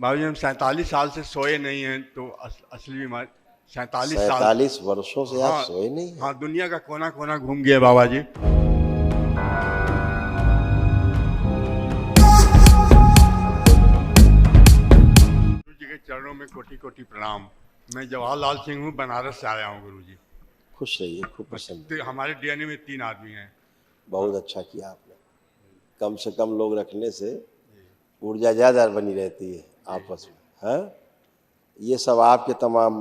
बाबूजी हम 47 साल से सोए नहीं हैं, तो असली बीमारी 47 साल। 47 वर्षों से आप हाँ सोए नहीं हैं? हाँ, दुनिया का कोना कोना घूम गया बाबा जी। गुरु जी के चरणों में कोटि कोटि प्रणाम। मैं जवाहरलाल सिंह हूँ, बनारस से आया हूँ गुरु जी। खुश रहिए, खूब प्रसन्न। तो हमारे डीएनए में 3 आदमी हैं। बहुत अच्छा किया आपने। कम से कम लोग रखने से ऊर्जा ज़्यादा बनी रहती है आपस में। हाँ, ये सब आपके तमाम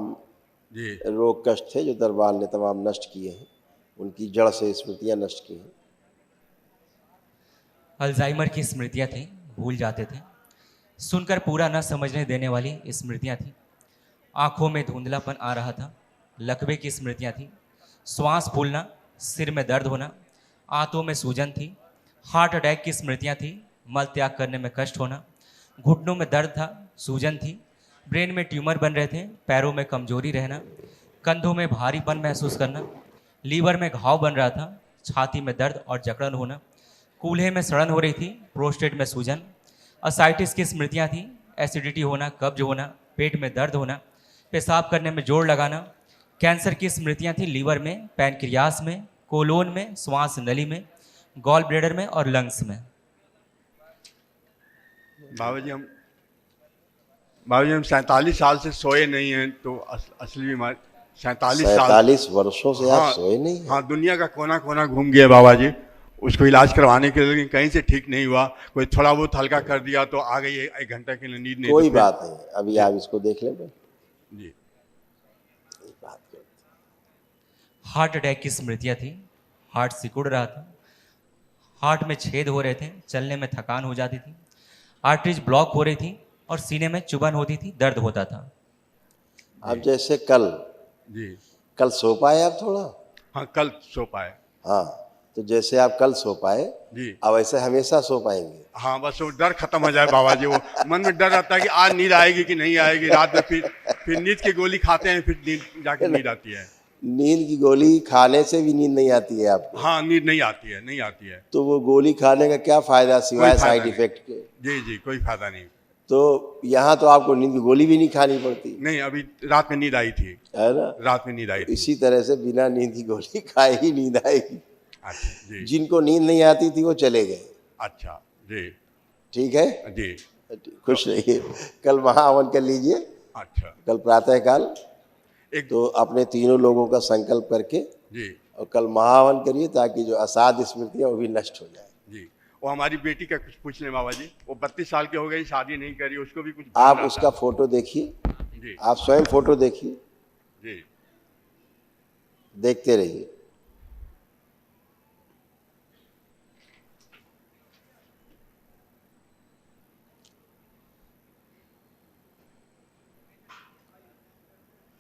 जी रोग कष्ट थे जो दरबार ने तमाम नष्ट किए हैं, उनकी जड़ से स्मृतियाँ नष्ट की हैं। अल्जाइमर की स्मृतियाँ थीं, भूल जाते थे। सुनकर पूरा न समझने देने वाली स्मृतियाँ थीं। आंखों में धुंधलापन आ रहा था। लकवे की स्मृतियाँ थीं। श्वास फूलना, सिर में दर्द होना, आंतों में सूजन थी। हार्ट अटैक की स्मृतियाँ थीं। मल त्याग करने में कष्ट होना, घुटनों में दर्द था, सूजन थी। ब्रेन में ट्यूमर बन रहे थे, पैरों में कमजोरी रहना, कंधों में भारीपन महसूस करना, लीवर में घाव बन रहा था, छाती में दर्द और जकड़न होना, कूल्हे में सड़न हो रही थी, प्रोस्टेट में सूजन, असाइटिस की स्मृतियाँ थीं। एसिडिटी होना, कब्ज होना, पेट में दर्द होना, पेशाब करने में जोर लगाना। कैंसर की स्मृतियाँ थीं लीवर में, पैनक्रियास में, कोलोन में, श्वास नली में, गॉल ब्लैडर में और लंग्स में। बाबूजी हम 47 साल से सोए नहीं हैं, तो असली बीमारी 47 साल। 47 वर्षों से आप हाँ सोए नहीं हैं? हाँ, दुनिया का कोना कोना घूम गया बाबा जी। उसको इलाज करवाने के लिए, लेकिन कहीं से ठीक नहीं हुआ। कोई थोड़ा बहुत हल्का कर दिया तो आ गई 1 घंटा के लिए नींद नहीं। कोई तो फिर- बात नहीं, अभी आप इसको देख लें। जी एक बात करते हैं। हार्ट अटैक की स्मृतियाँ थी। हार्ट सिकुड़ रहा था, हार्ट में छेद हो रहे थे, चलने में थकान हो जाती थी, आर्टरीज ब्लॉक हो रही थी और सीने में चुभन होती थी, दर्द होता था। आप जैसे कल जी कल सो पाए आप थोड़ा? हाँ, कल सो पाए। हाँ, तो जैसे आप कल सो पाए, जी अब ऐसे हमेशा सो पाएंगे। हाँ, बस वो डर खत्म हो जाए बाबा जी। वो मन में डर रहता है कि आज नींद आएगी कि नहीं आएगी। रात में फिर नींद की गोली खाते हैं, फिर नींद जाके नींद आती है। नींद की गोली खाने से भी नींद नहीं आती है आपको? हाँ, नींद नहीं आती है, नहीं आती है। तो वो गोली खाने का क्या फायदा सिवाय फायदा साइड नहीं। इफेक्ट के? जी जी, कोई फायदा नहीं। तो यहाँ तो आपको नींद की गोली भी नहीं खानी पड़ती नहीं, अभी रात में नींद आई थी। है ना? रात में नींद आई थी। इसी तरह से बिना नींद की गोली खाए ही नींद आएगी। अच्छा जी। जिनको नींद नहीं आती थी वो चले गए। अच्छा जी ठीक है, जी। खुश रहिए। कल महाहवन कर लीजिए, अच्छा कल प्रातःकाल। एक तो अपने तीनों लोगों का संकल्प करके जी और कल महाहवन करिए, ताकि जो असाध्य स्मृतियाँ वो भी नष्ट हो जाए। जी। वो हमारी बेटी का कुछ पूछ लें बाबा जी। वो 32 साल की हो गई, शादी नहीं करी, उसको भी कुछ आप बनना उसका था। फोटो देखिए, जी आप स्वयं फोटो देखिए, जी देखते रहिए।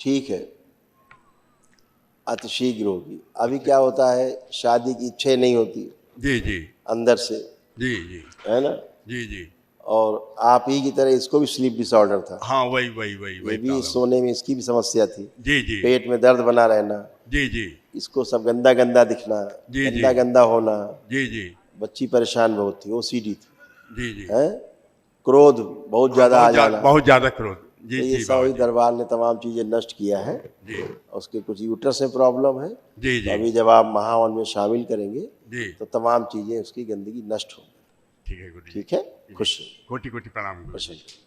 ठीक है, अतिशीघ्र होगी। अभी क्या होता है, शादी की इच्छा नहीं होती जी जी अंदर से, जी जी है ना? जी जी। और आप ही की तरह इसको भी स्लीप डिसऑर्डर था। हाँ, वही वही वही ये वही भी प्रॉब्लम। सोने में इसकी भी समस्या थी। जी जी पेट में दर्द बना रहना, जी जी इसको सब गंदा गंदा दिखना, जी, जी। गंदा गंदा होना। जी जी बच्ची परेशान बहुत थी, ओसीडी थी, जी जी। है? क्रोध बहुत ज्यादा आ जाना। बहुत ज्यादा क्रोध। जी तो ये जी सब बाबा ही जी। दरबार ने तमाम चीजें नष्ट किया है। जी उसके कुछ यूट्रस में प्रॉब्लम है। जी तो जी अभी जब आप महावन में शामिल करेंगे जी। तो तमाम चीजें उसकी गंदगी नष्ट होंगी। ठीक है गुरु जी। ठीक है, खुश रहिए। कोटि कोटि प्रणाम गुरु खुश जी। रहिए।